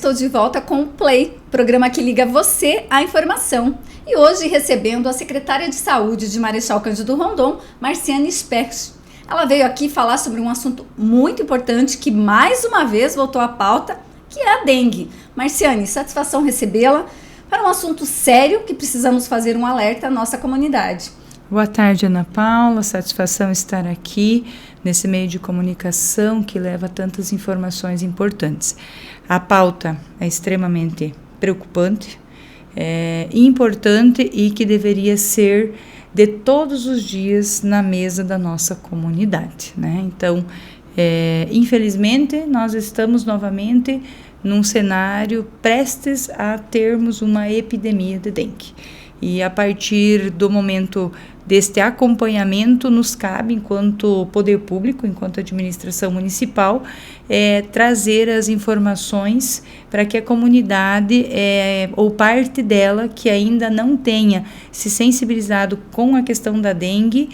estou de volta com o Play, programa que liga você à informação. E hoje recebendo a secretária de Saúde de Marechal Cândido Rondon, Marciane Specht. Ela veio aqui falar sobre um assunto muito importante que mais uma vez voltou à pauta, que é a dengue. Marciane, satisfação recebê-la para um assunto sério que precisamos fazer um alerta à nossa comunidade. Boa tarde, Ana Paula. Satisfação estar aqui nesse meio de comunicação que leva tantas informações importantes. A pauta é extremamente preocupante, importante e que deveria ser de todos os dias na mesa da nossa comunidade, né? Então, infelizmente, nós estamos novamente num cenário prestes a termos uma epidemia de dengue. E a partir do momento deste acompanhamento, nos cabe, enquanto poder público, enquanto administração municipal, trazer as informações para que a comunidade, ou parte dela, que ainda não tenha se sensibilizado com a questão da dengue,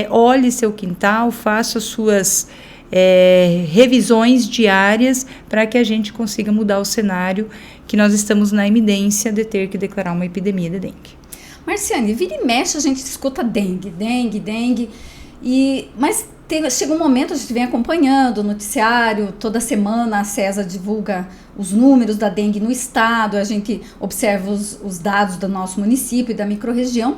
olhe seu quintal, faça suas revisões diárias para que a gente consiga mudar o cenário que nós estamos na iminência de ter que declarar uma epidemia de dengue. Marciane, vira e mexe a gente escuta dengue, mas chega um momento, a gente vem acompanhando o noticiário, toda semana a CESA divulga os números da dengue no estado, a gente observa os dados do nosso município e da microrregião,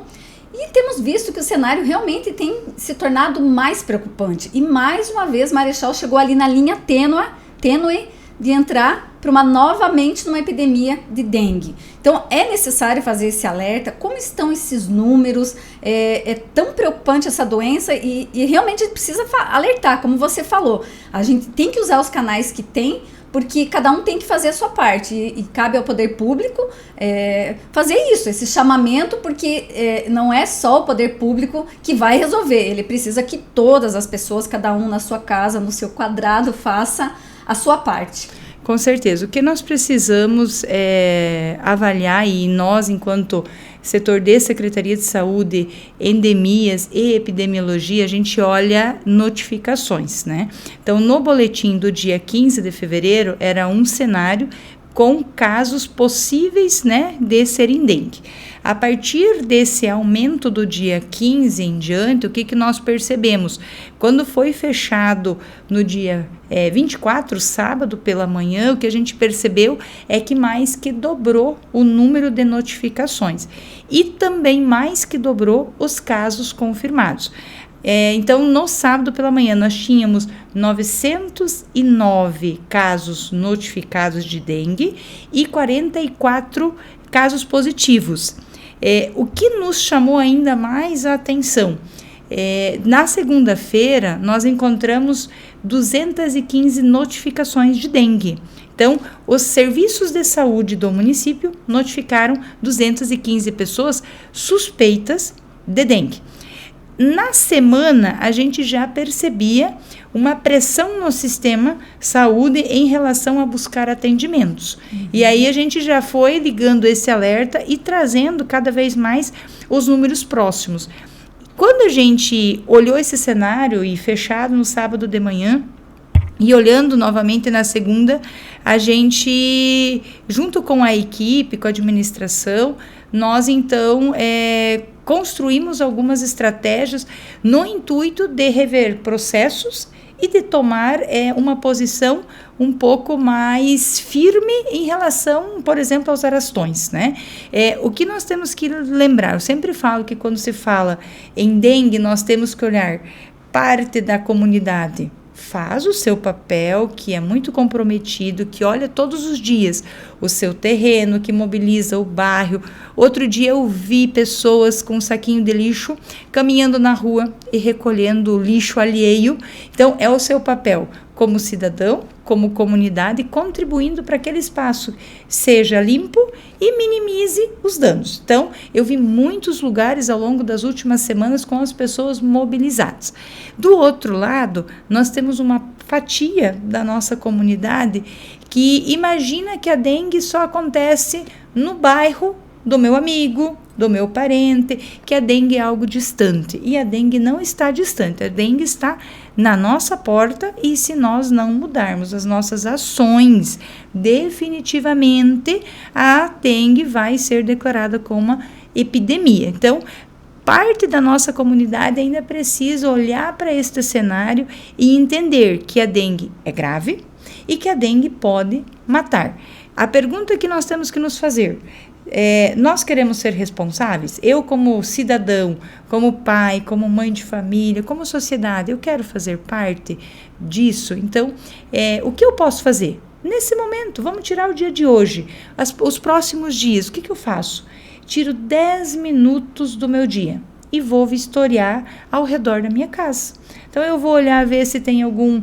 e temos visto que o cenário realmente tem se tornado mais preocupante. E mais uma vez Marechal chegou ali na linha tênue de entrar novamente numa epidemia de dengue. Então é necessário fazer esse alerta. Como estão esses números? É tão preocupante essa doença e realmente a gente precisa alertar, como você falou. A gente tem que usar os canais que tem, porque cada um tem que fazer a sua parte e cabe ao poder público fazer isso, esse chamamento, porque não é só o poder público que vai resolver, ele precisa que todas as pessoas, cada um na sua casa, no seu quadrado, faça a sua parte. Com certeza, o que nós precisamos avaliar, e nós, enquanto setor de Secretaria de Saúde, Endemias e Epidemiologia, a gente olha notificações, né? Então, no boletim do dia 15 de fevereiro, era um cenário com casos possíveis, né, de serem dengue. A partir desse aumento do dia 15 em diante, o que nós percebemos? Quando foi fechado no dia 24, sábado pela manhã, o que a gente percebeu é que mais que dobrou o número de notificações e também mais que dobrou os casos confirmados. Então, no sábado pela manhã, nós tínhamos 909 casos notificados de dengue e 44 casos positivos. O que nos chamou ainda mais a atenção, na segunda-feira, nós encontramos 215 notificações de dengue. Então, os serviços de saúde do município notificaram 215 pessoas suspeitas de dengue. Na semana, a gente já percebia uma pressão no sistema saúde em relação a buscar atendimentos. E aí a gente já foi ligando esse alerta e trazendo cada vez mais os números próximos. Quando a gente olhou esse cenário e fechado no sábado de manhã, e olhando novamente na segunda, a gente, junto com a equipe, com a administração, nós então construímos algumas estratégias no intuito de rever processos e de tomar uma posição um pouco mais firme em relação, por exemplo, aos arrastões, né? O que nós temos que lembrar, eu sempre falo que quando se fala em dengue, nós temos que olhar parte da comunidade, faz o seu papel, que é muito comprometido, que olha todos os dias o seu terreno, que mobiliza o bairro. Outro dia eu vi pessoas com um saquinho de lixo caminhando na rua e recolhendo lixo alheio. Então, é o seu papel como cidadão, como comunidade, contribuindo para que aquele espaço seja limpo e minimize os danos. Então, eu vi muitos lugares ao longo das últimas semanas com as pessoas mobilizadas. Do outro lado, nós temos uma fatia da nossa comunidade que imagina que a dengue só acontece no bairro do meu amigo, do meu parente, que a dengue é algo distante. E a dengue não está distante, a dengue está na nossa porta, e se nós não mudarmos as nossas ações, definitivamente a dengue vai ser declarada como uma epidemia. Então, parte da nossa comunidade ainda precisa olhar para este cenário e entender que a dengue é grave e que a dengue pode matar. A pergunta que nós temos que nos fazer nós queremos ser responsáveis? Eu, como cidadão, como pai, como mãe de família, como sociedade, eu quero fazer parte disso. Então, o que eu posso fazer? Nesse momento, vamos tirar o dia de hoje, os próximos dias, o que eu faço? Tiro 10 minutos do meu dia e vou vistoriar ao redor da minha casa. Então, eu vou olhar, ver se tem algum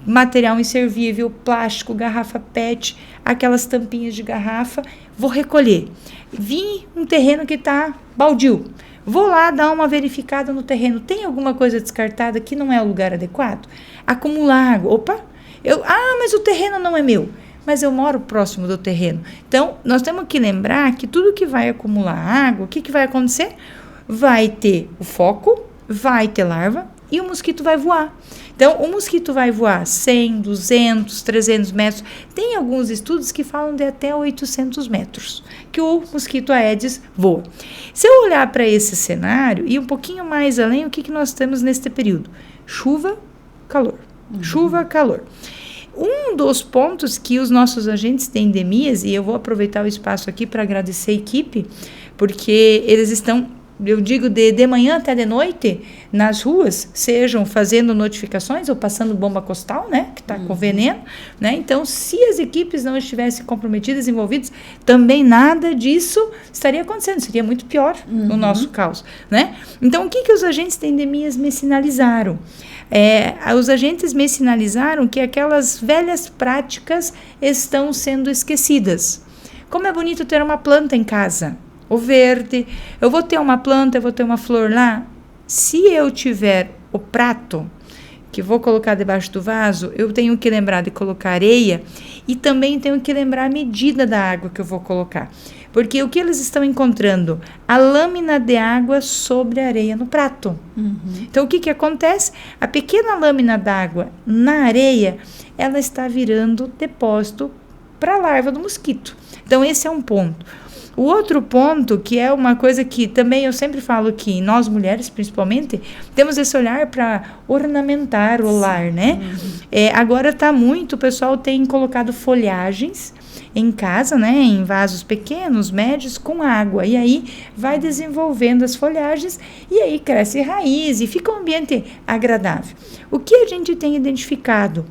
material inservível, plástico, garrafa PET, aquelas tampinhas de garrafa, vou recolher. Vi um terreno que está baldio, vou lá dar uma verificada no terreno, tem alguma coisa descartada que não é o lugar adequado? Acumular água, mas o terreno não é meu, mas eu moro próximo do terreno. Então, nós temos que lembrar que tudo que vai acumular água, o que vai acontecer? Vai ter o foco, vai ter larva e o mosquito vai voar. Então, o mosquito vai voar 100, 200, 300 metros. Tem alguns estudos que falam de até 800 metros, que o mosquito Aedes voa. Se eu olhar para esse cenário e um pouquinho mais além, o que nós temos neste período? Chuva, calor. Chuva, calor. Um dos pontos que os nossos agentes de endemias, e eu vou aproveitar o espaço aqui para agradecer a equipe, porque eles estão, eu digo, de manhã até de noite, nas ruas, sejam fazendo notificações ou passando bomba costal, né, que está com veneno, né, então se as equipes não estivessem comprometidas, envolvidas, também nada disso estaria acontecendo, seria muito pior no nosso caos, né. Então, o que os agentes de endemias me sinalizaram? Os agentes me sinalizaram que aquelas velhas práticas estão sendo esquecidas. Como é bonito ter uma planta em casa, o verde, eu vou ter uma planta, eu vou ter uma flor lá. Se eu tiver o prato que vou colocar debaixo do vaso, eu tenho que lembrar de colocar areia e também tenho que lembrar a medida da água que eu vou colocar. Porque o que eles estão encontrando? A lâmina de água sobre a areia no prato. Então, o que acontece? A pequena lâmina d'água na areia, ela está virando depósito para a larva do mosquito. Então, esse é um ponto. O outro ponto, que é uma coisa que também eu sempre falo que nós mulheres, principalmente, temos esse olhar para ornamentar o lar, né? Agora está muito, o pessoal tem colocado folhagens em casa, né? Em vasos pequenos, médios, com água. E aí vai desenvolvendo as folhagens e aí cresce raiz e fica um ambiente agradável. O que a gente tem identificado?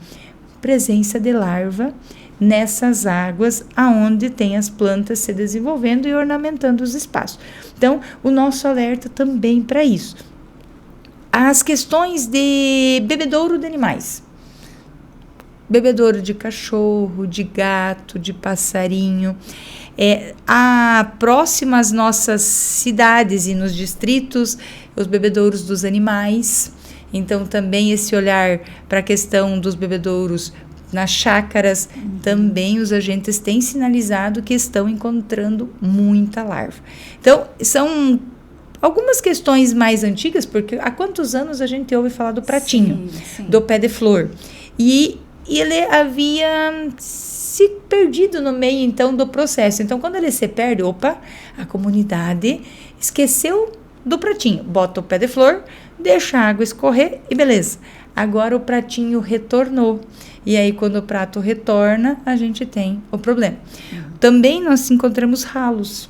Presença de larva nessas águas aonde tem as plantas se desenvolvendo e ornamentando os espaços. Então, o nosso alerta também para isso. As questões de bebedouro de animais. Bebedouro de cachorro, de gato, de passarinho. Próximo às nossas cidades e nos distritos, os bebedouros dos animais. Então, também esse olhar para a questão dos bebedouros nas chácaras, também os agentes têm sinalizado que estão encontrando muita larva. Então, são algumas questões mais antigas, porque há quantos anos a gente ouve falar do pratinho, do pé de flor. E ele havia se perdido no meio, então, do processo. Então, quando ele se perde, a comunidade esqueceu do pratinho. Bota o pé de flor, deixa a água escorrer e beleza. Agora o pratinho retornou. E aí, quando o prato retorna, a gente tem o problema. Também nós encontramos ralos.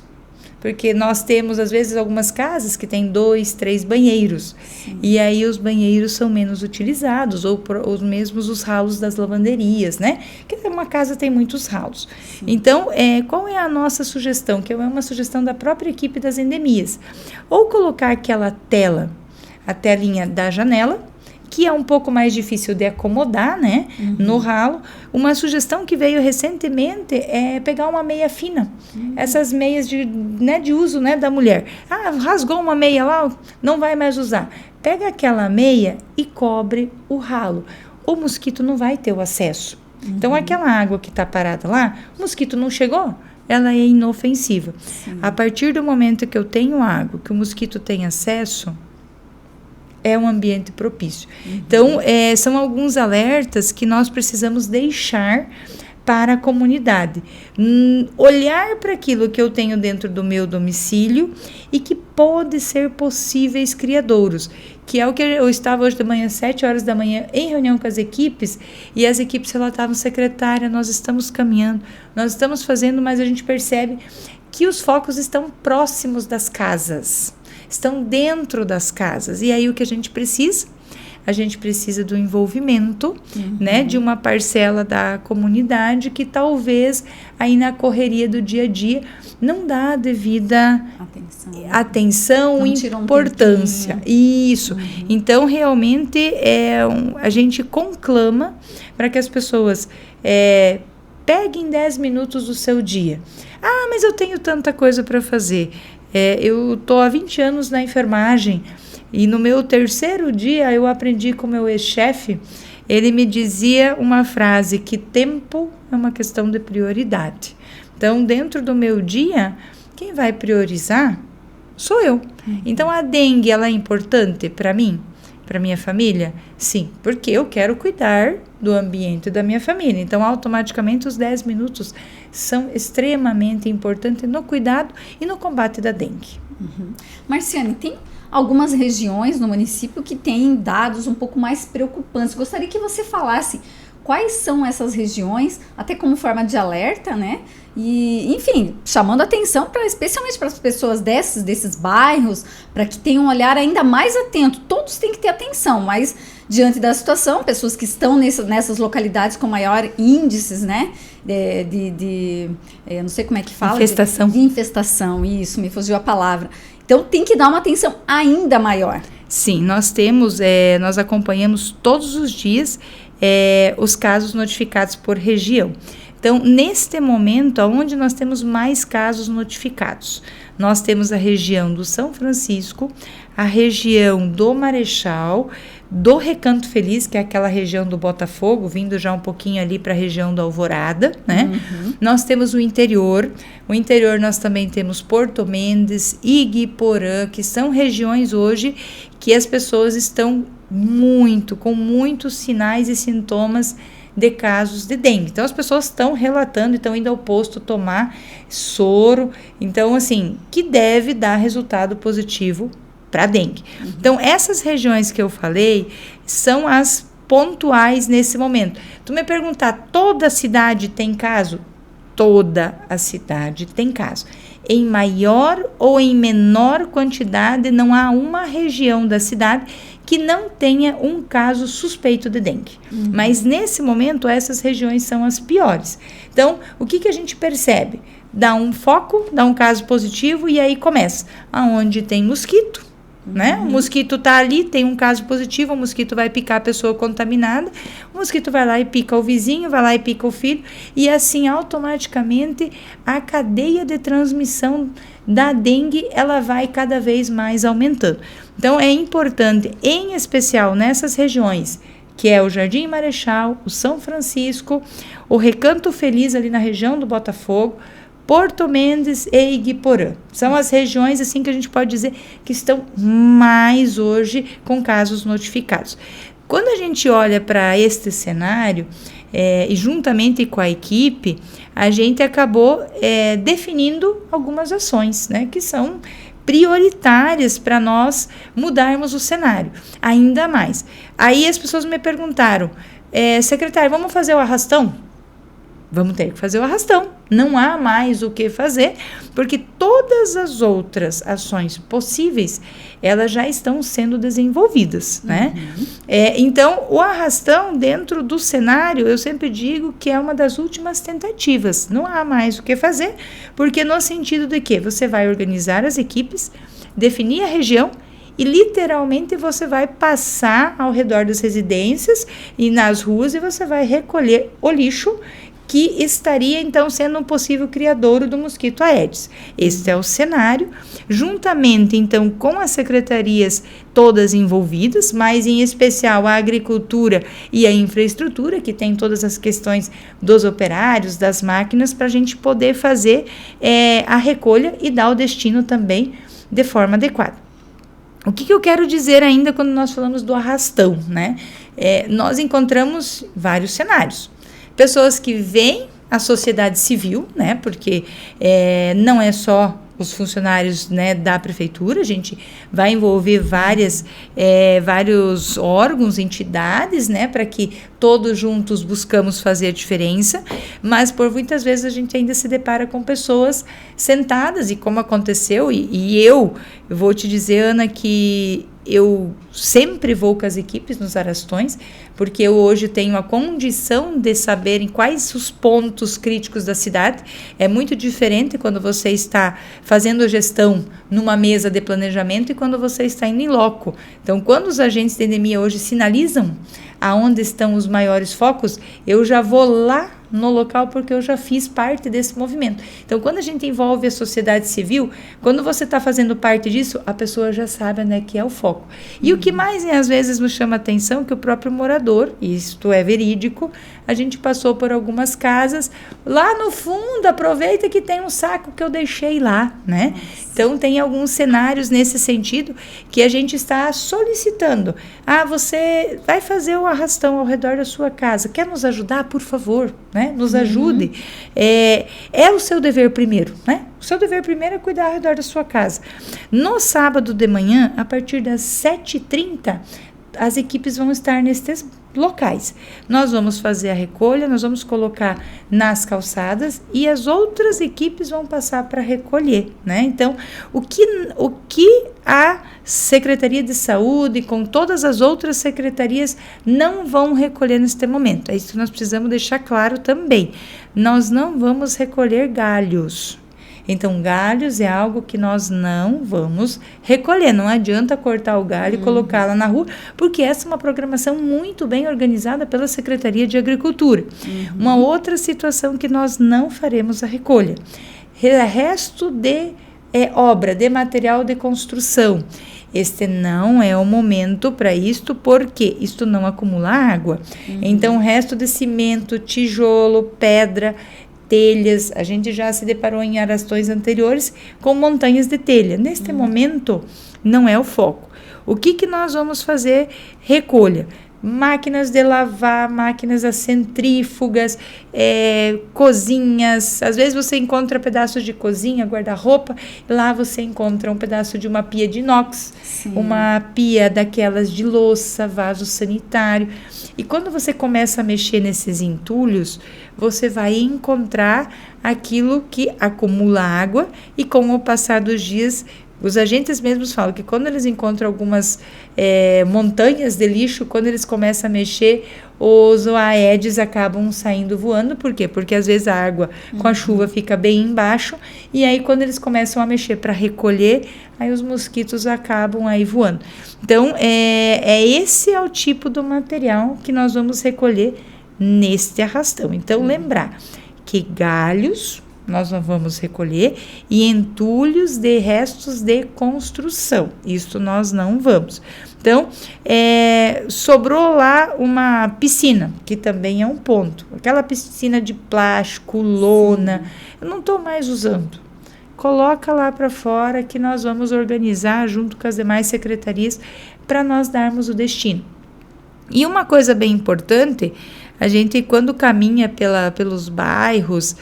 Porque nós temos, às vezes, algumas casas que tem 2, 3 banheiros. E aí, os banheiros são menos utilizados. Ou mesmo os ralos das lavanderias, né? Porque uma casa tem muitos ralos. Então, qual é a nossa sugestão? Que é uma sugestão da própria equipe das endemias. Ou colocar aquela tela, a telinha da janela, que é um pouco mais difícil de acomodar, né, no ralo. Uma sugestão que veio recentemente é pegar uma meia fina. Essas meias de uso, né, da mulher. Rasgou uma meia lá, não vai mais usar. Pega aquela meia e cobre o ralo. O mosquito não vai ter o acesso. Então, aquela água que está parada lá, o mosquito não chegou, ela é inofensiva. Sim. A partir do momento que eu tenho água, que o mosquito tem acesso, é um ambiente propício. Então, são alguns alertas que nós precisamos deixar para a comunidade. Olhar para aquilo que eu tenho dentro do meu domicílio e que pode ser possíveis criadouros, que é o que eu estava hoje de manhã, 7 horas da manhã, em reunião com as equipes, e as equipes relatavam: secretária, nós estamos caminhando, nós estamos fazendo, mas a gente percebe que os focos estão próximos das casas, estão dentro das casas, e aí o que a gente precisa? A gente precisa do envolvimento, né, de uma parcela da comunidade que talvez aí na correria do dia a dia não dá a devida atenção e importância. Isso. Então, realmente, a gente conclama para que as pessoas peguem 10 minutos do seu dia. Ah, mas eu tenho tanta coisa para fazer. Eu estou há 20 anos na enfermagem, e no meu 3º dia eu aprendi com o meu ex-chefe. Ele me dizia uma frase, que tempo é uma questão de prioridade. Então, dentro do meu dia, quem vai priorizar sou eu. Então, a dengue, ela é importante para mim, para minha família? Sim, porque eu quero cuidar do ambiente da minha família. Então, automaticamente, os 10 minutos são extremamente importantes no cuidado e no combate da dengue. Marciane, tem algumas regiões no município que têm dados um pouco mais preocupantes. Gostaria que você falasse quais são essas regiões, até como forma de alerta, né? E, enfim, chamando atenção especialmente para as pessoas desses bairros, para que tenham um olhar ainda mais atento. Todos têm que ter atenção, mas diante da situação, pessoas que estão nessas localidades com maior índices, né? Eu não sei como é que fala. Infestação. De infestação, isso, me fugiu a palavra. Então, tem que dar uma atenção ainda maior. Sim, nós acompanhamos todos os dias os casos notificados por região. Então, neste momento, onde nós temos mais casos notificados, nós temos a região do São Francisco, a região do Marechal, do Recanto Feliz, que é aquela região do Botafogo, vindo já um pouquinho ali para a região da Alvorada, né? Nós temos o interior nós também temos Porto Mendes, Ibiporã, que são regiões hoje que as pessoas estão com muitos sinais e sintomas de casos de dengue. Então, as pessoas estão relatando e estão indo ao posto tomar soro. Então, assim, que deve dar resultado positivo para dengue. Então, essas regiões que eu falei são as pontuais nesse momento. Tu me perguntar, toda a cidade tem caso? Toda a cidade tem caso. Em maior ou em menor quantidade, não há uma região da cidade que não tenha um caso suspeito de dengue. Mas, nesse momento, essas regiões são as piores. Então, o que a gente percebe? Dá um foco, dá um caso positivo e aí começa. Aonde tem mosquito, né? O mosquito tá ali, tem um caso positivo, o mosquito vai picar a pessoa contaminada, o mosquito vai lá e pica o vizinho, vai lá e pica o filho, e assim, automaticamente, a cadeia de transmissão da dengue, ela vai cada vez mais aumentando. Então, é importante, em especial nessas regiões, que é o Jardim Marechal, o São Francisco, o Recanto Feliz ali na região do Botafogo, Porto Mendes e Ibiporã. São as regiões, assim, que a gente pode dizer que estão mais hoje com casos notificados. Quando a gente olha para este cenário, e juntamente com a equipe, a gente acabou definindo algumas ações, né, que são prioritárias para nós mudarmos o cenário, ainda mais. Aí as pessoas me perguntaram, secretário, vamos fazer o arrastão? Vamos ter que fazer o arrastão, não há mais o que fazer, porque todas as outras ações possíveis, elas já estão sendo desenvolvidas, né? Então, o arrastão dentro do cenário, eu sempre digo que é uma das últimas tentativas, não há mais o que fazer, porque no sentido de que você vai organizar as equipes, definir a região, e literalmente você vai passar ao redor das residências e nas ruas e você vai recolher o lixo que estaria, então, sendo um possível criadouro do mosquito Aedes. Este é o cenário, juntamente, então, com as secretarias todas envolvidas, mas em especial a agricultura e a infraestrutura, que tem todas as questões dos operários, das máquinas, para a gente poder fazer a recolha e dar o destino também de forma adequada. O que eu quero dizer ainda quando nós falamos do arrastão, né? Nós encontramos vários cenários. Pessoas que veem a sociedade civil, né? Porque não é só os funcionários, né, da prefeitura, a gente vai envolver vários órgãos, entidades, né, para que todos juntos buscamos fazer a diferença, mas por muitas vezes a gente ainda se depara com pessoas sentadas, e como aconteceu, e eu vou te dizer, Ana, que eu sempre vou com as equipes nos arrastões, porque eu hoje tenho a condição de saber em quais os pontos críticos da cidade. É muito diferente quando você está fazendo gestão numa mesa de planejamento e quando você está indo em loco. Então, quando os agentes de endemia hoje sinalizam aonde estão os maiores focos, eu já vou lá no local, porque eu já fiz parte desse movimento. Então, quando a gente envolve a sociedade civil, quando você está fazendo parte disso, a pessoa já sabe, né, que é o foco. E o que mais, às vezes, nos chama atenção é que o próprio morador, e isto é verídico, a gente passou por algumas casas, lá no fundo, aproveita que tem um saco que eu deixei lá, né? Nossa. Então, tem alguns cenários nesse sentido que a gente está solicitando. Você vai fazer o arrastão ao redor da sua casa, quer nos ajudar, por favor, né? Nos ajude. É o seu dever primeiro, né? O seu dever primeiro é cuidar ao redor da sua casa. No sábado de manhã, a partir das 7h30, as equipes vão estar nesses locais. Nós vamos fazer a recolha, nós vamos colocar nas calçadas e as outras equipes vão passar para recolher, né? Então, o que a Secretaria de Saúde, com todas as outras secretarias, não vão recolher neste momento. É isso que nós precisamos deixar claro também. Nós não vamos recolher galhos. Então, galhos é algo que nós não vamos recolher. Não adianta cortar o galho e colocá-la na rua, porque essa é uma programação muito bem organizada pela Secretaria de Agricultura. Uma outra situação que nós não faremos a recolha. Resto de obra, de material de construção. Este não é o momento para isto, porque isto não acumula água. Então, o resto de cimento, tijolo, pedra, telhas, a gente já se deparou em arrastões anteriores com montanhas de telha. Neste momento, não é o foco. O que nós vamos fazer? Recolha. Máquinas de lavar, máquinas centrífugas, cozinhas. Às vezes você encontra pedaços de cozinha, guarda-roupa, lá você encontra um pedaço de uma pia de inox, uma pia daquelas de louça, vaso sanitário. E quando você começa a mexer nesses entulhos, você vai encontrar aquilo que acumula água, e com o passar dos dias, os agentes mesmos falam que quando eles encontram algumas montanhas de lixo, quando eles começam a mexer, os Aedes acabam saindo voando. Por quê? Porque às vezes a água com a chuva fica bem embaixo, e aí quando eles começam a mexer para recolher, aí os mosquitos acabam aí voando. Então, esse é o tipo do material que nós vamos recolher neste arrastão. Então, lembrar que galhos nós não vamos recolher, e entulhos de restos de construção, isso nós não vamos. Então, sobrou lá uma piscina, que também é um ponto, aquela piscina de plástico, lona, eu não estou mais usando. Coloca lá para fora, que nós vamos organizar junto com as demais secretarias para nós darmos o destino. E uma coisa bem importante, a gente, quando caminha pelos bairros,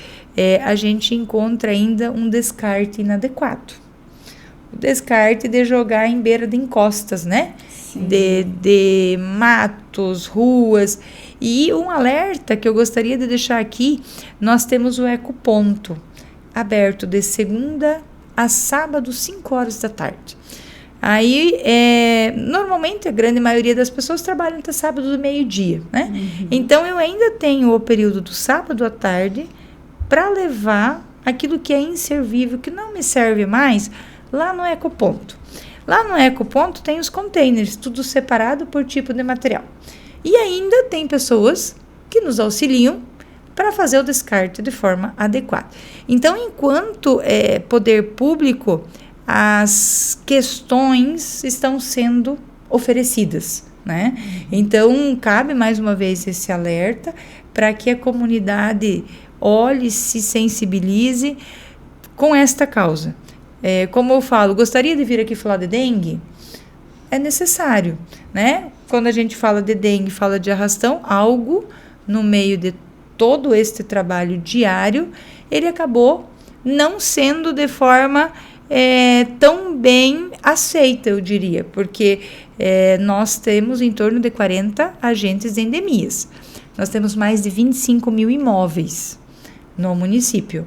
a gente encontra ainda um descarte inadequado. O descarte de jogar em beira de encostas, né? De matos, ruas. E um alerta que eu gostaria de deixar aqui, nós temos o ecoponto aberto de segunda a sábado, 5 horas da tarde. Aí, normalmente, a grande maioria das pessoas trabalham até sábado do meio-dia, né? Então, eu ainda tenho o período do sábado à tarde para levar aquilo que é inservível, que não me serve mais, lá no ecoponto. Lá no ecoponto tem os containers, tudo separado por tipo de material. E ainda tem pessoas que nos auxiliam para fazer o descarte de forma adequada. Então, enquanto poder público, as questões estão sendo oferecidas, né? Então, cabe mais uma vez esse alerta para que a comunidade olhe, se sensibilize com esta causa. Como eu falo, gostaria de vir aqui falar de dengue? É necessário, né? Quando a gente fala de dengue, fala de arrastão, algo no meio de todo este trabalho diário, ele acabou não sendo de forma tão bem aceita, eu diria, porque nós temos em torno de 40 agentes de endemias. Nós temos mais de 25 mil imóveis no município.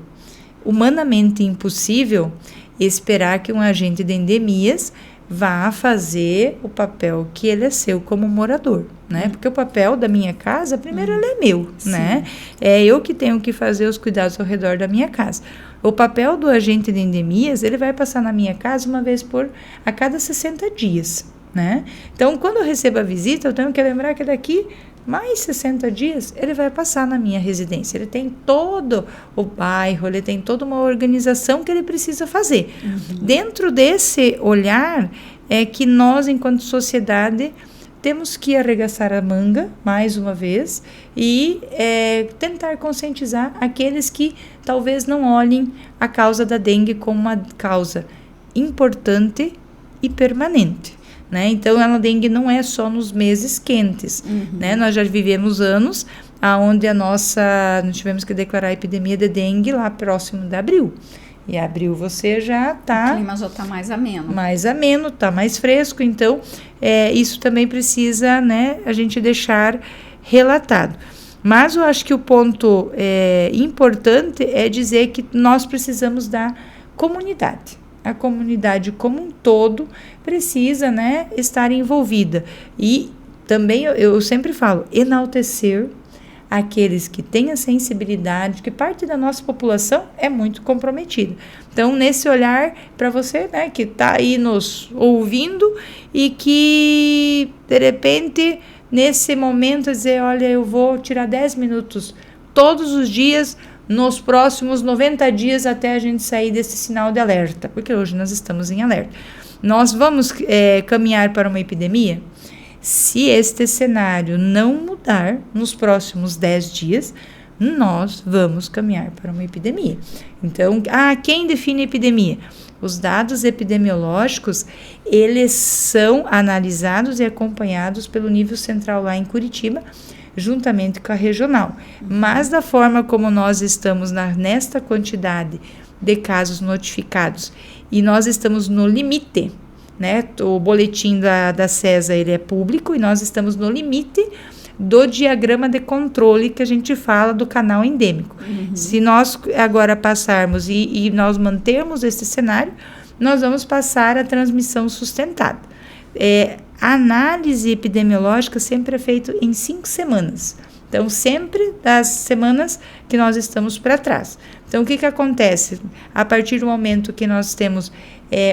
Humanamente impossível esperar que um agente de endemias vá fazer o papel que ele é seu como morador, né? Porque o papel da minha casa, primeiro, ele é meu, né? É eu que tenho que fazer os cuidados ao redor da minha casa. O papel do agente de endemias, ele vai passar na minha casa uma vez a cada 60 dias, né? Então, quando eu recebo a visita, eu tenho que lembrar que daqui mais 60 dias, ele vai passar na minha residência. Ele tem todo o bairro, ele tem toda uma organização que ele precisa fazer. Dentro desse olhar, é que nós, enquanto sociedade, temos que arregaçar a manga, mais uma vez, e tentar conscientizar aqueles que talvez não olhem a causa da dengue como uma causa importante e permanente. Né? Então, a dengue não é só nos meses quentes, né? Nós já vivemos anos onde nós tivemos que declarar a epidemia de dengue lá próximo de abril. E abril você já está... O clima já está mais ameno. Mais ameno, está mais fresco. Então, isso também precisa, né, a gente deixar relatado. Mas eu acho que o ponto importante é dizer que nós precisamos da comunidade. A comunidade como um todo precisa, né, estar envolvida. E também eu sempre falo, enaltecer aqueles que têm a sensibilidade, que parte da nossa população é muito comprometida. Então, nesse olhar para você, né, que está aí nos ouvindo e que, de repente, nesse momento, dizer, olha, eu vou tirar 10 minutos todos os dias, nos próximos 90 dias até a gente sair desse sinal de alerta, porque hoje nós estamos em alerta. Nós vamos caminhar para uma epidemia? Se este cenário não mudar nos próximos 10 dias, nós vamos caminhar para uma epidemia. Então, quem define epidemia? Os dados epidemiológicos, eles são analisados e acompanhados pelo nível central lá em Curitiba, juntamente com a regional. Mas da forma como nós estamos nesta quantidade de casos notificados e nós estamos no limite, né? O boletim da CESA, ele é público e nós estamos no limite do diagrama de controle que a gente fala do canal endêmico. Se nós agora passarmos e nós mantermos esse cenário, nós vamos passar a transmissão sustentada. A análise epidemiológica sempre é feita em 5 semanas. Então, sempre das semanas que nós estamos para trás. Então, o que acontece? A partir do momento que nós temos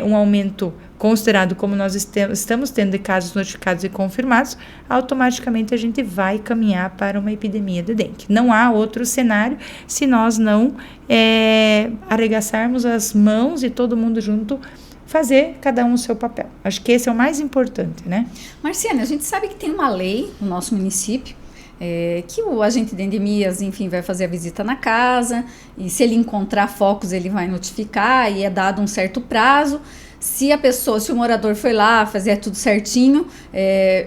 um aumento considerado como nós estamos tendo de casos notificados e confirmados, automaticamente a gente vai caminhar para uma epidemia de dengue. Não há outro cenário se nós não arregaçarmos as mãos e todo mundo junto fazer cada um o seu papel. Acho que esse é o mais importante, né? Marciane, a gente sabe que tem uma lei no nosso município que o agente de endemias, enfim, vai fazer a visita na casa e se ele encontrar focos, ele vai notificar e é dado um certo prazo. Se o morador foi lá fazer tudo certinho,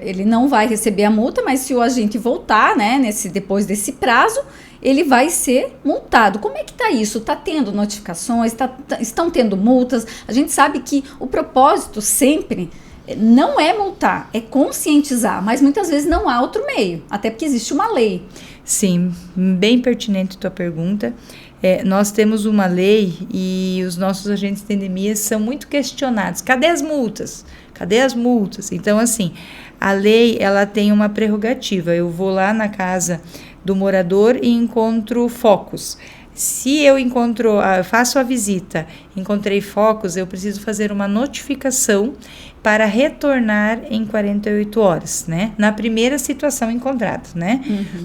ele não vai receber a multa, mas se o agente voltar, né, depois desse prazo, ele vai ser multado. Como é que está isso? Está tendo notificações? Estão tendo multas? A gente sabe que o propósito sempre não é multar, é conscientizar, mas muitas vezes não há outro meio, até porque existe uma lei. Sim, bem pertinente a tua pergunta. Nós temos uma lei e os nossos agentes de endemias são muito questionados. Cadê as multas? Cadê as multas? Então, assim, a lei, ela tem uma prerrogativa. Eu vou lá na casa do morador e encontro focos. Se eu faço a visita, encontrei focos, eu preciso fazer uma notificação para retornar em 48 horas, né? Na primeira situação encontrada, né?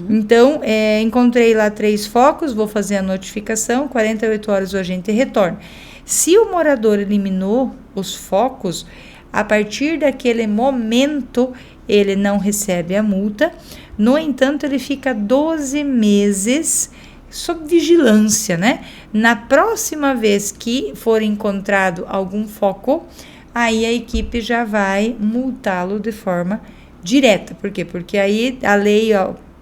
Então, encontrei lá 3 focos, vou fazer a notificação, 48 horas o agente retorna. Se o morador eliminou os focos, a partir daquele momento, ele não recebe a multa. No entanto, ele fica 12 meses sob vigilância, né? Na próxima vez que for encontrado algum foco, aí a equipe já vai multá-lo de forma direta. Por quê? Porque aí a lei,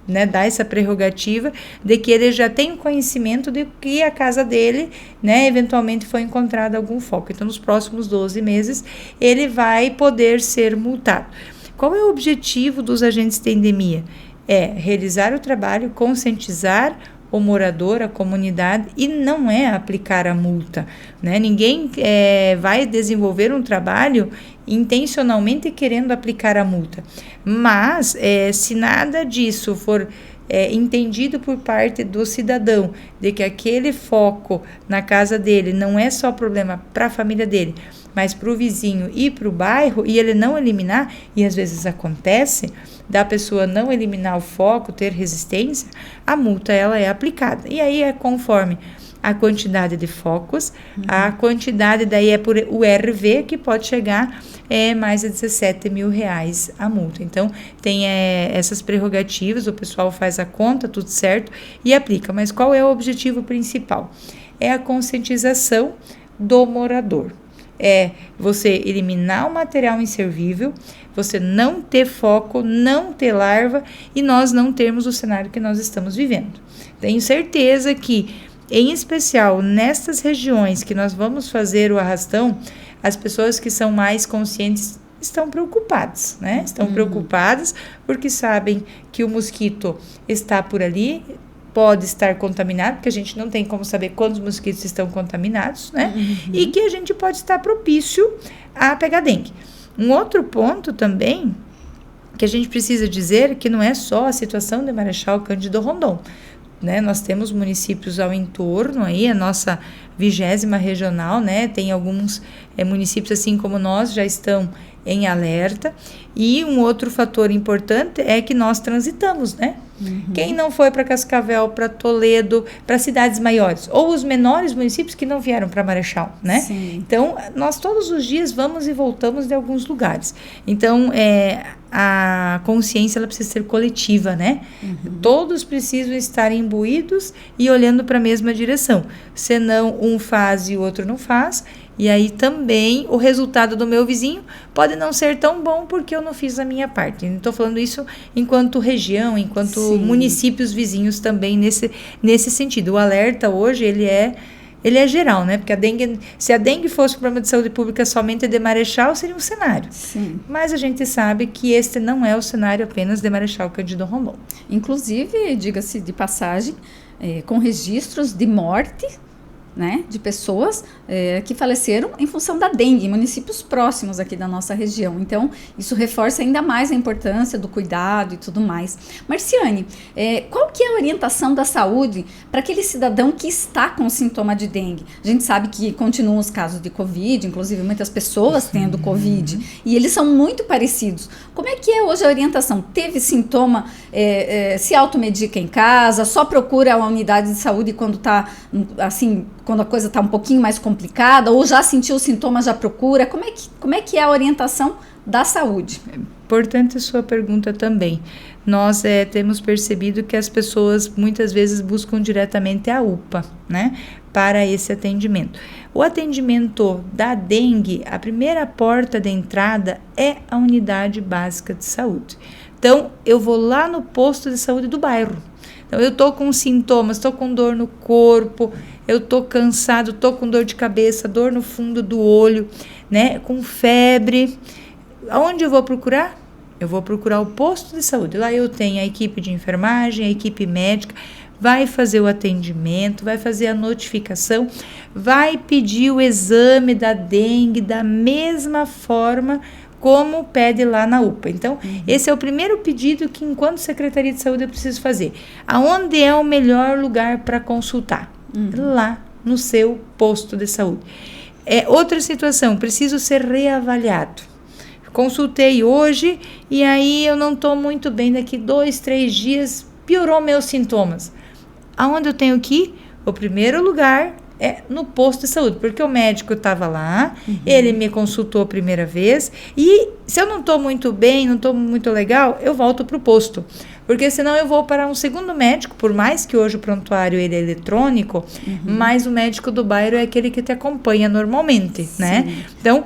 né, dá essa prerrogativa de que ele já tem conhecimento de que a casa dele, né, eventualmente foi encontrado algum foco. Então, nos próximos 12 meses, ele vai poder ser multado. Qual é o objetivo dos agentes de endemia? É realizar o trabalho, conscientizar o morador, a comunidade, e não é aplicar a multa, né? Ninguém vai desenvolver um trabalho intencionalmente querendo aplicar a multa, mas se nada disso for entendido por parte do cidadão, de que aquele foco na casa dele não é só problema para a família dele, mas para o vizinho e para o bairro, e ele não eliminar, e às vezes acontece da pessoa não eliminar o foco, ter resistência, a multa ela é aplicada. E aí é conforme a quantidade de focos, a quantidade daí é por o RV, que pode chegar mais de R$17 mil a multa. Então, tem essas prerrogativas, o pessoal faz a conta, tudo certo, e aplica. Mas qual é o objetivo principal? É a conscientização do morador. É você eliminar o material inservível, você não ter foco, não ter larva e nós não termos o cenário que nós estamos vivendo. Tenho certeza que, em especial nestas regiões que nós vamos fazer o arrastão, as pessoas que são mais conscientes estão preocupadas, né? Estão preocupadas porque sabem que o mosquito está por ali, pode estar contaminado, porque a gente não tem como saber quantos mosquitos estão contaminados, né? E que a gente pode estar propício a pegar dengue. Um outro ponto também que a gente precisa dizer que não é só a situação de Marechal Cândido Rondon, né? Nós temos municípios ao entorno aí, a nossa 20ª regional, né? Tem alguns municípios assim como nós já estão em alerta. E um outro fator importante é que nós transitamos, né? Quem não foi para Cascavel, para Toledo, para cidades maiores, ou os menores municípios que não vieram para Marechal, né? Sim. Então, nós todos os dias vamos e voltamos de alguns lugares. Então, a consciência ela precisa ser coletiva, né? Todos precisam estar imbuídos e olhando para a mesma direção. Senão, um faz e o outro não faz. E aí também o resultado do meu vizinho pode não ser tão bom porque eu não fiz a minha parte. Estou falando isso enquanto região, enquanto municípios vizinhos também nesse sentido. O alerta hoje, ele é geral, né? Porque se a dengue fosse um problema de saúde pública somente de Marechal, seria um cenário. Sim. Mas a gente sabe que este não é o cenário apenas de Marechal Cândido Rondon. Inclusive, diga-se de passagem, com registros de morte, né, de pessoas que faleceram em função da dengue, em municípios próximos aqui da nossa região. Então, isso reforça ainda mais a importância do cuidado e tudo mais. Marciane, qual que é a orientação da saúde para aquele cidadão que está com sintoma de dengue? A gente sabe que continuam os casos de Covid, inclusive muitas pessoas tendo Covid, e eles são muito parecidos. Como é que é hoje a orientação? Teve sintoma, se automedica em casa, só procura a unidade de saúde quando está, assim, quando a coisa está um pouquinho mais complicada, ou já sentiu os sintomas, já procura? Como é que é a orientação da saúde? Importante a sua pergunta também. Nós temos percebido que as pessoas muitas vezes buscam diretamente a UPA, né, para esse atendimento. O atendimento da dengue, a primeira porta de entrada é a unidade básica de saúde. Então, eu vou lá no posto de saúde do bairro. Então, eu estou com sintomas, estou com dor no corpo, eu estou cansado, estou com dor de cabeça, dor no fundo do olho, né, com febre. Aonde eu vou procurar? Eu vou procurar o posto de saúde. Lá eu tenho a equipe de enfermagem, a equipe médica, vai fazer o atendimento, vai fazer a notificação, vai pedir o exame da dengue da mesma forma como pede lá na UPA. Então, esse é o primeiro pedido que, enquanto Secretaria de Saúde, eu preciso fazer. Aonde é o melhor lugar para consultar? lá no seu posto de saúde. Outra situação, preciso ser reavaliado. Consultei hoje e aí eu não estou muito bem, daqui 2, 3 dias piorou meus sintomas. Aonde eu tenho que ir? O primeiro lugar é no posto de saúde, porque o médico estava lá, ele me consultou a primeira vez, e se eu não estou muito bem, não estou muito legal, eu volto para o posto, porque senão eu vou para um segundo médico, por mais que hoje o prontuário ele é eletrônico, mas o médico do bairro é aquele que te acompanha normalmente, né? Então,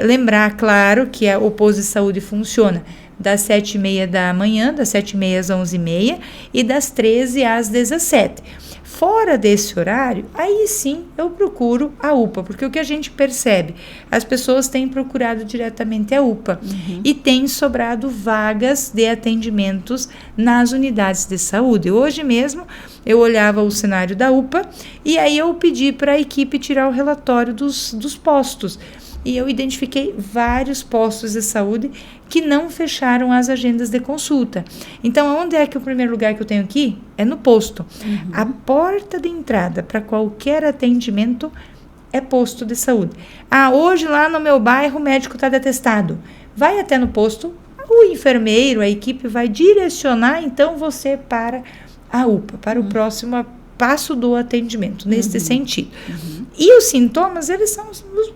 lembrar, claro, que o posto de saúde funciona das 7h30 da manhã, das 7h30 às 11h30 e das 13 às 17h. Fora desse horário, aí sim eu procuro a UPA, porque o que a gente percebe, as pessoas têm procurado diretamente a UPA e tem sobrado vagas de atendimentos nas unidades de saúde. Hoje mesmo eu olhava o cenário da UPA e aí eu pedi para a equipe tirar o relatório dos postos. E eu identifiquei vários postos de saúde que não fecharam as agendas de consulta. Então, onde é que o primeiro lugar que eu tenho que ir? É no posto. A porta de entrada para qualquer atendimento é posto de saúde. Hoje lá no meu bairro o médico está de atestado. Vai até no posto, o enfermeiro, a equipe vai direcionar então você para a UPA, para o próximo passo do atendimento, nesse sentido. E os sintomas, eles são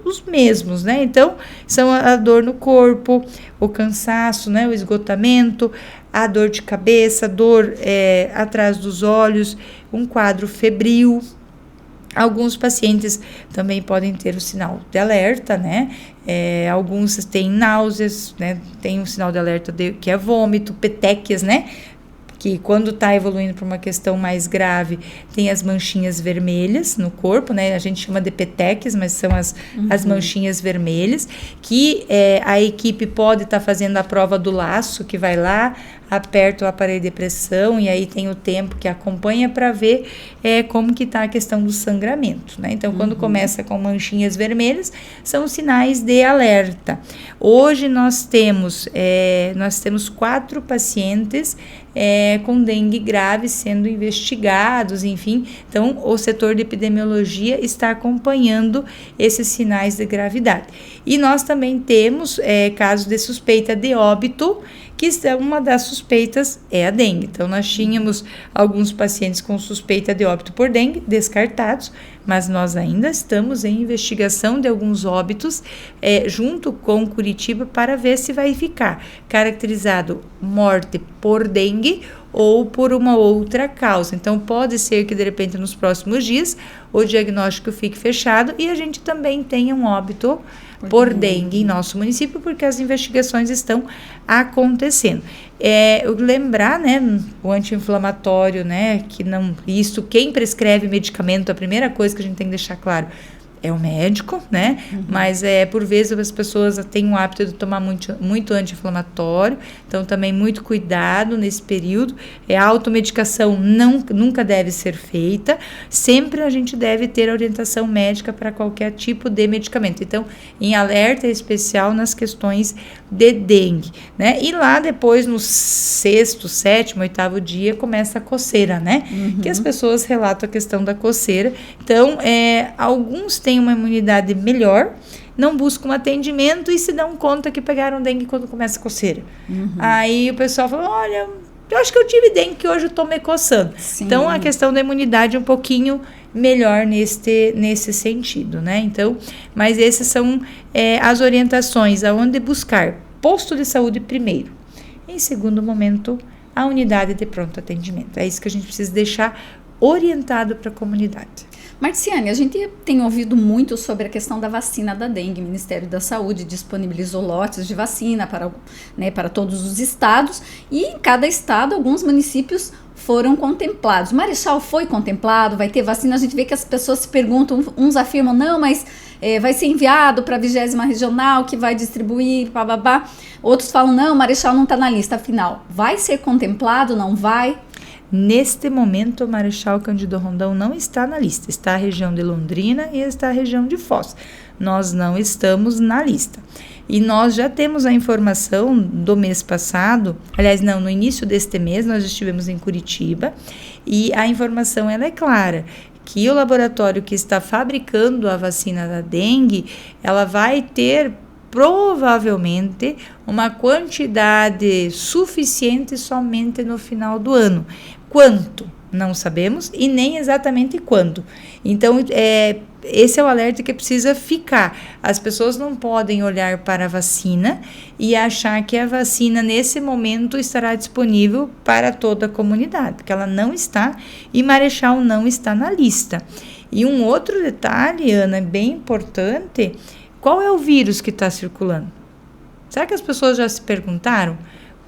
os mesmos, né? Então, são a dor no corpo, o cansaço, né? O esgotamento, a dor de cabeça, dor atrás dos olhos, um quadro febril. Alguns pacientes também podem ter o sinal de alerta, né? Alguns têm náuseas, né? Tem um sinal de alerta que é vômito, petequias, né? Que quando está evoluindo para uma questão mais grave, tem as manchinhas vermelhas no corpo, né? A gente chama de petequias, mas são as manchinhas vermelhas, que a equipe pode estar fazendo a prova do laço, que vai lá, aperta o aparelho de pressão e aí tem o tempo que acompanha para ver como que está a questão do sangramento, né? Então, quando começa com manchinhas vermelhas, são sinais de alerta. Hoje nós temos 4 pacientes com dengue grave sendo investigados, enfim. Então, o setor de epidemiologia está acompanhando esses sinais de gravidade. E nós também temos casos de suspeita de óbito, que uma das suspeitas é a dengue. Então, nós tínhamos alguns pacientes com suspeita de óbito por dengue, descartados, mas nós ainda estamos em investigação de alguns óbitos junto com Curitiba para ver se vai ficar caracterizado morte por dengue ou por uma outra causa. Então, pode ser que, de repente, nos próximos dias, o diagnóstico fique fechado e a gente também tenha um óbito por dengue em nosso município, porque as investigações estão acontecendo. Lembrar, né, o anti-inflamatório, né, que não, isso, quem prescreve medicamento, a primeira coisa que a gente tem que deixar claro é o médico, né? Mas por vezes as pessoas têm o hábito de tomar muito anti-inflamatório, então também muito cuidado nesse período. A automedicação nunca deve ser feita, sempre a gente deve ter orientação médica para qualquer tipo de medicamento. Então, em alerta especial nas questões de dengue, né? E lá depois, no 6º, 7º, 8º dia, começa a coceira, né? Que as pessoas relatam a questão da coceira. Então, alguns têm uma imunidade melhor, não buscam atendimento e se dão conta que pegaram dengue quando começa a coceira. Aí o pessoal fala, olha, eu acho que eu tive dengue que hoje eu tô me coçando. Sim. Então, a questão da imunidade é um pouquinho melhor nesse sentido, né? Então, mas essas são as orientações, aonde buscar posto de saúde primeiro. Em segundo momento, a unidade de pronto atendimento. É isso que a gente precisa deixar orientado para a comunidade. Marciane, a gente tem ouvido muito sobre a questão da vacina da dengue. O Ministério da Saúde disponibilizou lotes de vacina para todos os estados e em cada estado alguns municípios foram contemplados. Marechal foi contemplado, vai ter vacina. A gente vê que as pessoas se perguntam, uns afirmam, não, mas vai ser enviado para a 20ª regional que vai distribuir, bababá. Outros falam, não, Marechal não está na lista. Afinal, vai ser contemplado, não vai? Neste momento, o Marechal Cândido Rondão não está na lista. Está a região de Londrina e está a região de Foz. Nós não estamos na lista. E nós já temos a informação do mês passado, aliás, não, no início deste mês, nós estivemos em Curitiba, e a informação ela é clara, que o laboratório que está fabricando a vacina da dengue, ela vai ter provavelmente uma quantidade suficiente somente no final do ano. Quanto? Não sabemos e nem exatamente quando. Então, esse é o alerta que precisa ficar. As pessoas não podem olhar para a vacina e achar que a vacina, nesse momento, estará disponível para toda a comunidade, porque ela não está e Marechal não está na lista. E um outro detalhe, Ana, bem importante, qual é o vírus que está circulando? Será que as pessoas já se perguntaram?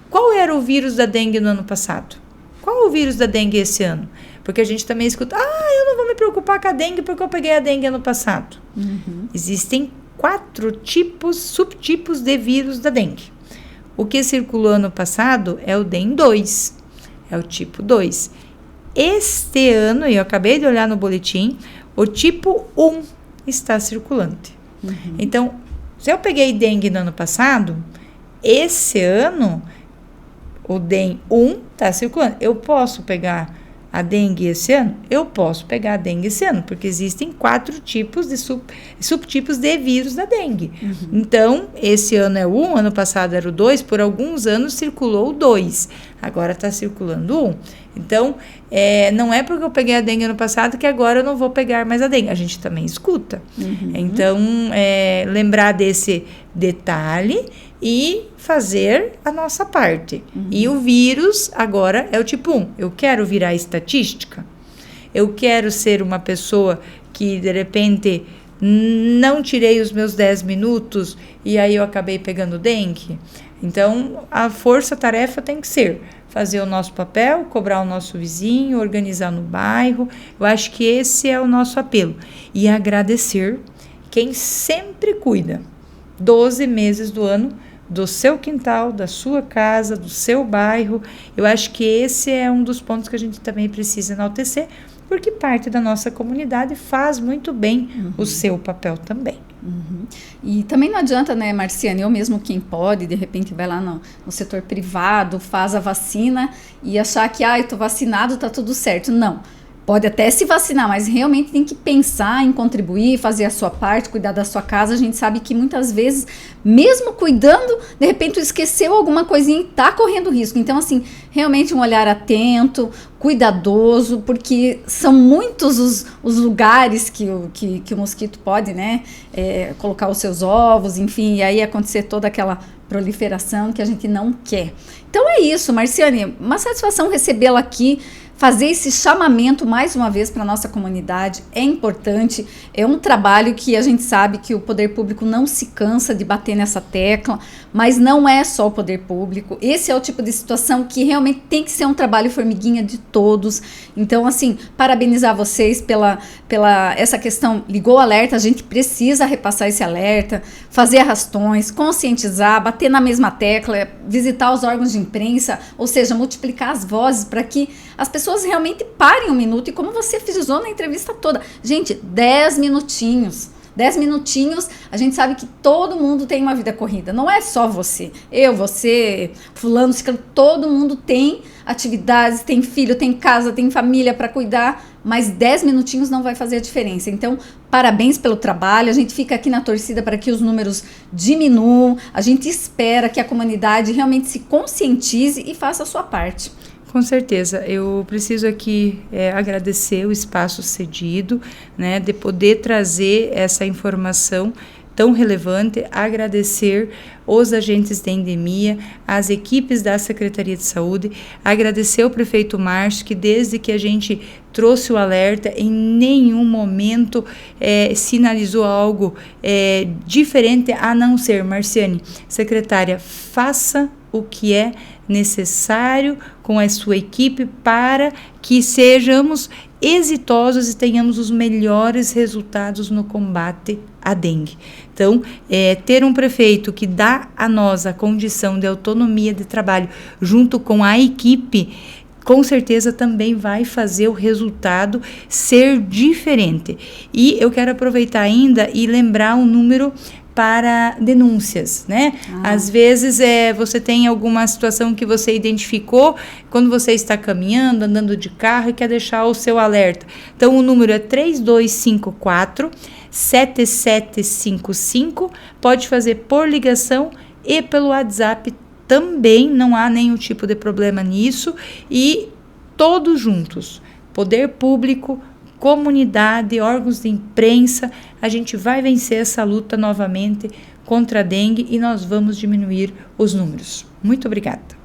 Qual era o vírus da dengue no ano passado? Qual é o vírus da dengue esse ano? Porque a gente também escuta, eu não vou me preocupar com a dengue porque eu peguei a dengue ano passado. Existem 4 subtipos de vírus da dengue. O que circulou ano passado é o DEN 2, é o tipo 2. Este ano, eu acabei de olhar no boletim, o tipo 1 está circulante. Então, se eu peguei dengue no ano passado, esse ano o DEN 1 está circulando. Eu posso pegar a dengue esse ano? Eu posso pegar a dengue esse ano, porque existem 4 tipos de subtipos de vírus da dengue. Então, esse ano é o 1, ano passado era o 2, por alguns anos circulou o 2, agora está circulando o 1. Então, não é porque eu peguei a dengue ano passado que agora eu não vou pegar mais a dengue. A gente também escuta. Então, lembrar desse detalhe e fazer a nossa parte. E o vírus agora é o tipo 1. Eu quero virar estatística? Eu quero ser uma pessoa que, de repente, não tirei os meus 10 minutos e aí eu acabei pegando dengue? Então, a força-tarefa tem que ser fazer o nosso papel, cobrar o nosso vizinho, organizar no bairro. Eu acho que esse é o nosso apelo. E agradecer quem sempre cuida 12 meses do ano do seu quintal, da sua casa, do seu bairro. Eu acho que esse é um dos pontos que a gente também precisa enaltecer, porque parte da nossa comunidade faz muito bem o seu papel também. E também não adianta, né, Marciane, eu mesmo quem pode, de repente vai lá no setor privado, faz a vacina e achar que, estou vacinado, tá tudo certo. Não. Pode até se vacinar, mas realmente tem que pensar em contribuir, fazer a sua parte, cuidar da sua casa. A gente sabe que muitas vezes, mesmo cuidando, de repente esqueceu alguma coisinha e está correndo risco. Então, assim, realmente um olhar atento, cuidadoso, porque são muitos os lugares que o mosquito pode, né, colocar os seus ovos, enfim, e aí acontecer toda aquela proliferação que a gente não quer. Então é isso, Marciane, uma satisfação recebê-la aqui. Fazer esse chamamento mais uma vez para a nossa comunidade é importante, é um trabalho que a gente sabe que o poder público não se cansa de bater nessa tecla, mas não é só o poder público, esse é o tipo de situação que realmente tem que ser um trabalho formiguinha de todos. Então, assim, parabenizar vocês pela essa questão, ligou o alerta, a gente precisa repassar esse alerta, fazer arrastões, conscientizar, bater na mesma tecla, visitar os órgãos de imprensa, ou seja, multiplicar as vozes para que as pessoas realmente parem um minuto, e como você frisou na entrevista toda, gente, 10 minutinhos, a gente sabe que todo mundo tem uma vida corrida, não é só você, você, fulano, todo mundo tem atividades, tem filho, tem casa, tem família para cuidar, mas 10 minutinhos não vai fazer a diferença. Então, parabéns pelo trabalho, a gente fica aqui na torcida para que os números diminuam, a gente espera que a comunidade realmente se conscientize e faça a sua parte. Com certeza, eu preciso aqui agradecer o espaço cedido, né, de poder trazer essa informação tão relevante, agradecer os agentes da endemia, as equipes da Secretaria de Saúde, agradecer ao prefeito Márcio, que desde que a gente trouxe o alerta, em nenhum momento sinalizou algo diferente, a não ser, Marciane, secretária, faça o que é necessário com a sua equipe para que sejamos exitosos e tenhamos os melhores resultados no combate à dengue. Então, ter um prefeito que dá a nós a condição de autonomia de trabalho junto com a equipe, com certeza também vai fazer o resultado ser diferente. E eu quero aproveitar ainda e lembrar um número para denúncias, né? Às vezes você tem alguma situação que você identificou quando você está caminhando, andando de carro e quer deixar o seu alerta. Então, o número é 3254-7755, pode fazer por ligação e pelo WhatsApp também, não há nenhum tipo de problema nisso, e todos juntos, poder público, comunidade, órgãos de imprensa, a gente vai vencer essa luta novamente contra a dengue e nós vamos diminuir os números. Muito obrigada.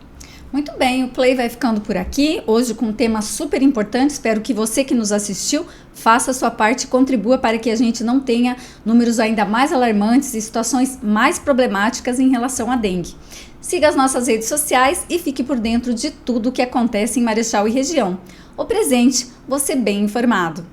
Muito bem, o Play vai ficando por aqui, hoje com um tema super importante. Espero que você que nos assistiu faça a sua parte e contribua para que a gente não tenha números ainda mais alarmantes e situações mais problemáticas em relação à dengue. Siga as nossas redes sociais e fique por dentro de tudo o que acontece em Marechal e região. O Presente, você bem informado.